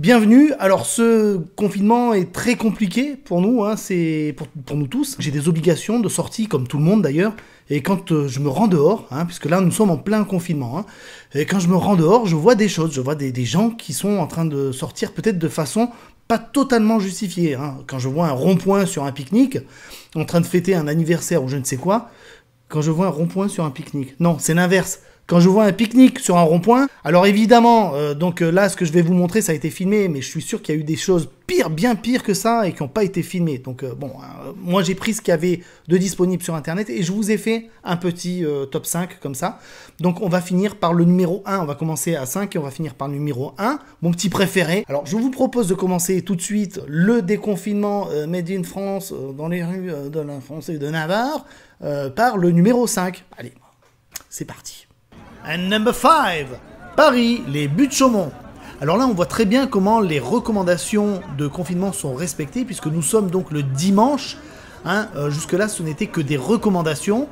Bienvenue. Alors ce confinement est très compliqué pour nous, hein, c'est pour nous tous. J'ai des obligations de sortie comme tout le monde d'ailleurs. Et quand je me rends dehors, hein, puisque là nous sommes en plein confinement, hein, et quand je me rends dehors, je vois des choses, je vois des gens qui sont en train de sortir peut-être de façon pas totalement justifiée. Hein. Quand je vois un rond-point sur un pique-nique, en train de fêter un anniversaire ou je ne sais quoi, quand je vois un rond-point sur un pique-nique. Non, c'est l'inverse. Quand je vois un pique-nique sur un rond-point, alors évidemment, là, ce que je vais vous montrer, ça a été filmé, mais je suis sûr qu'il y a eu des choses pires, bien pires que ça, et qui n'ont pas été filmées. Donc moi j'ai pris ce qu'il y avait de disponible sur Internet, et je vous ai fait un petit top 5 comme ça. Donc on va finir par le numéro 1, on va commencer à 5, et on va finir par le numéro 1, mon petit préféré. Alors je vous propose de commencer tout de suite le déconfinement Made in France, dans les rues de la France et de Navarre, par le numéro 5. Allez, c'est parti. And number 5, Paris, les buttes Chaumont. Alors là, on voit très bien comment les recommandations de confinement sont respectées, puisque nous sommes donc le dimanche. Hein, jusque-là, ce n'était que des recommandations.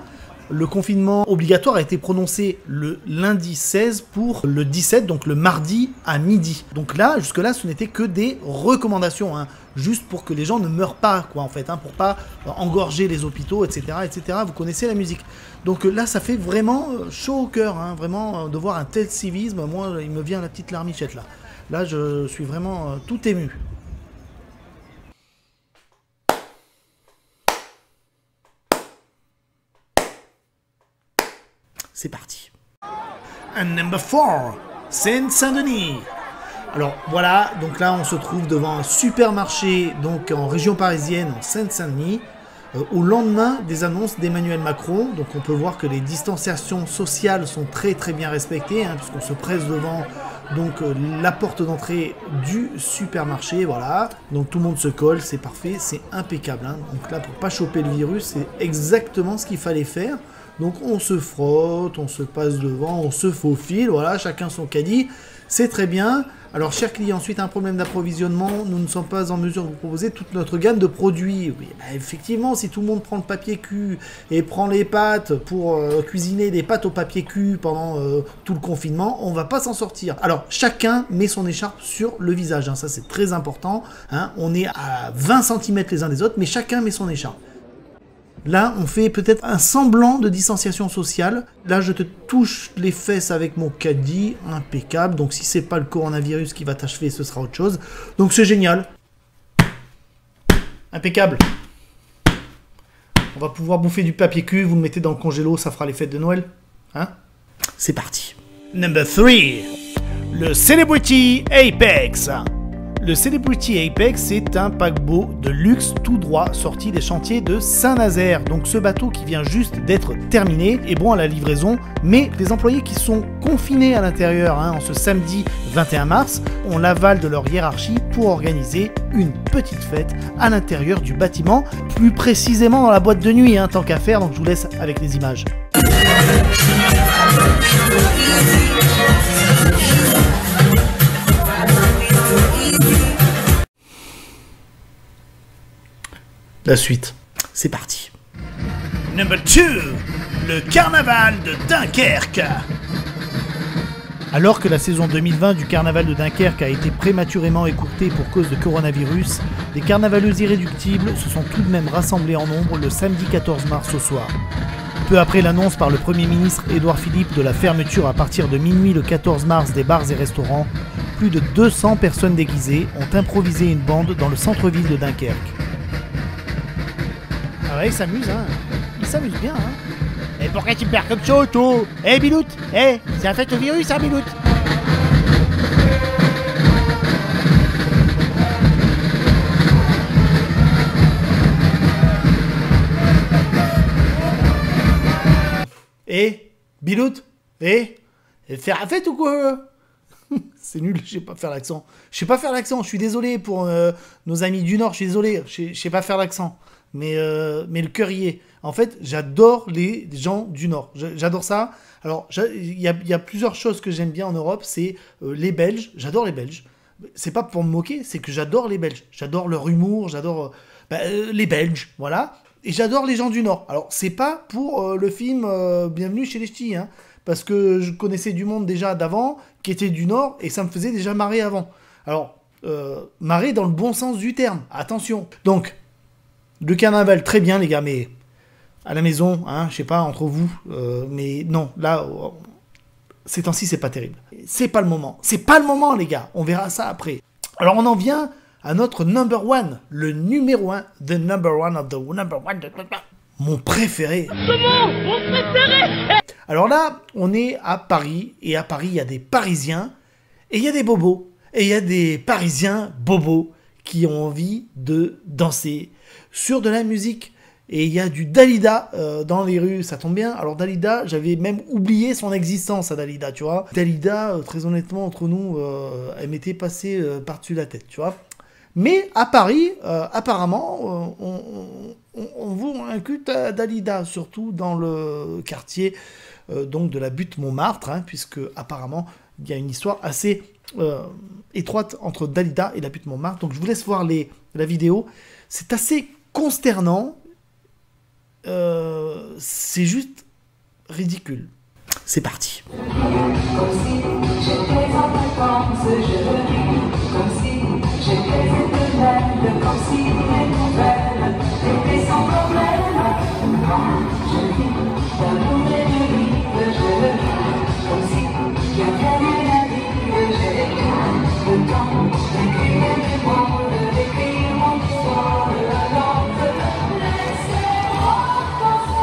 Le confinement obligatoire a été prononcé le lundi 16 pour le 17, donc le mardi à midi. Donc là, jusque-là, ce n'était que des recommandations, hein, juste pour que les gens ne meurent pas, quoi, en fait, hein, pour pas engorger les hôpitaux, etc., etc. Vous connaissez la musique. Donc là, ça fait vraiment chaud au cœur, hein, vraiment, de voir un tel civisme. Moi, il me vient la petite larmichette, là. Là, je suis vraiment tout ému. C'est parti. And number 4, Seine-Saint-Denis. Alors voilà, donc là on se trouve devant un supermarché donc en région parisienne, en Seine-Saint-Denis, au lendemain des annonces d'Emmanuel Macron. Donc on peut voir que les distanciations sociales sont très très bien respectées, hein, puisqu'on se presse devant donc la porte d'entrée du supermarché, voilà. Donc tout le monde se colle, c'est parfait, c'est impeccable. Hein. Donc là pour pas choper le virus, c'est exactement ce qu'il fallait faire. Donc on se frotte, on se passe devant, on se faufile, voilà, chacun son caddie, c'est très bien. Alors chers clients, suite à un problème d'approvisionnement, nous ne sommes pas en mesure de vous proposer toute notre gamme de produits. Oui, bah, effectivement, si tout le monde prend le papier cul et prend les pâtes pour cuisiner des pâtes au papier cul pendant tout le confinement, on va pas s'en sortir. Alors chacun met son écharpe sur le visage, hein, ça c'est très important, hein. On est à 20 cm les uns des autres, mais chacun met son écharpe. Là, on fait peut-être un semblant de distanciation sociale. Là, je te touche les fesses avec mon caddie, impeccable. Donc, si c'est pas le coronavirus qui va t'achever, ce sera autre chose. Donc, c'est génial. Impeccable. On va pouvoir bouffer du papier cul. Vous le mettez dans le congélo, ça fera les fêtes de Noël. Hein? C'est parti. Number 3. Le Celebrity Apex. Le Celebrity Apex, c'est un paquebot de luxe tout droit sorti des chantiers de Saint-Nazaire. Donc ce bateau qui vient juste d'être terminé est bon à la livraison, mais les employés qui sont confinés à l'intérieur en ce samedi 21 mars ont l'aval de leur hiérarchie pour organiser une petite fête à l'intérieur du bâtiment, plus précisément dans la boîte de nuit, tant qu'à faire, donc je vous laisse avec les images. La suite, c'est parti. Number 2, le carnaval de Dunkerque. Alors que la saison 2020 du carnaval de Dunkerque a été prématurément écourtée pour cause de coronavirus, les carnavaleux irréductibles se sont tout de même rassemblés en nombre le samedi 14 mars au soir. Peu après l'annonce par le Premier ministre Édouard Philippe de la fermeture à partir de minuit le 14 mars des bars et restaurants, plus de 200 personnes déguisées ont improvisé une bande dans le centre-ville de Dunkerque. Ah ouais, il s'amuse, hein. Il s'amuse bien, hein. Et pourquoi tu perds comme ça, toi? Eh, Bilout, c'est un fait au virus, hein, Bilout. Bilout, faire la fête ou quoi? C'est nul, je sais pas faire l'accent. Je sais pas faire l'accent, je suis désolé pour nos amis du Nord, je suis désolé, je sais pas faire l'accent. Mais le cœur y est. En fait, j'adore les gens du Nord. J'adore ça. Alors, il y a plusieurs choses que j'aime bien en Europe. C'est les Belges. J'adore les Belges. C'est pas pour me moquer, c'est que j'adore les Belges. J'adore leur humour, j'adore les Belges, voilà. Et j'adore les gens du Nord. Alors, c'est pas pour le film Bienvenue chez les Ch'tis, hein, parce que je connaissais du monde déjà d'avant qui était du Nord et ça me faisait déjà marrer avant. Alors, marrer dans le bon sens du terme. Attention. Donc, le carnaval, très bien les gars, mais à la maison, hein, je sais pas, entre vous, mais non, là, ces temps-ci, c'est pas terrible. C'est pas le moment. C'est pas le moment, les gars. On verra ça après. Alors, on en vient à notre number one, le numéro 1, the number one of the number one, mon préféré. Comment mon préféré? Alors là, on est à Paris, et à Paris, il y a des Parisiens, et il y a des bobos, et il y a des Parisiens bobos qui ont envie de danser sur de la musique. Et il y a du Dalida dans les rues, ça tombe bien. Alors Dalida, j'avais même oublié son existence à Dalida, tu vois. Dalida, très honnêtement, entre nous, elle m'était passée par-dessus la tête, tu vois. Mais à Paris, apparemment, on voit un culte à Dalida, surtout dans le quartier donc de la butte Montmartre, hein, puisque apparemment il y a une histoire assez étroite entre Dalida et la butte Montmartre. Donc je vous laisse voir la vidéo. C'est assez consternant. C'est juste ridicule. C'est parti. Comme si j'étais en vacances, je le vis. Comme si j'étais éternelle, comme si les nouvelles étaient sans problème. Quand je vis d'amour et de vivre, je le vis. Comme si il n'y avait rien à dire, j'ai le temps d'écrire mes mots, d'écrire mon histoire, alors laissez-moi danser.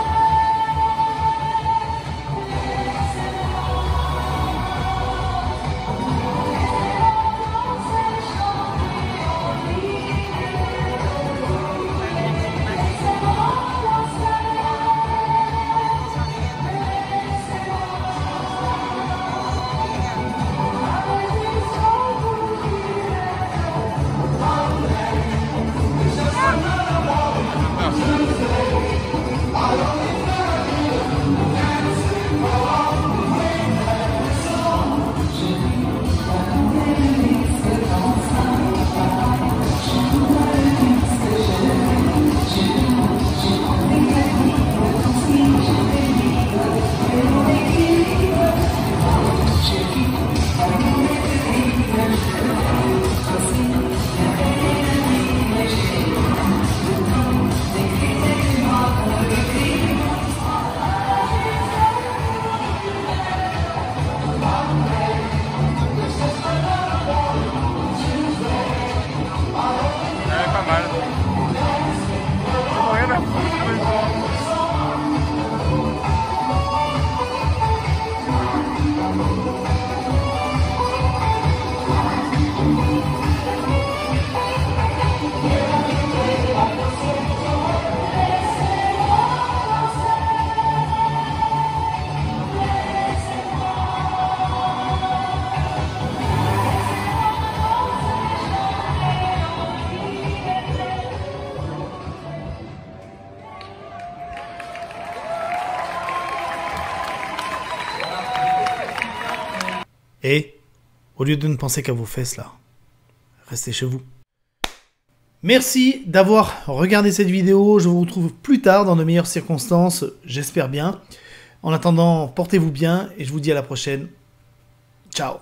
Et, au lieu de ne penser qu'à vos fesses, là, restez chez vous. Merci d'avoir regardé cette vidéo. Je vous retrouve plus tard dans de meilleures circonstances, j'espère bien. En attendant, portez-vous bien et je vous dis à la prochaine. Ciao.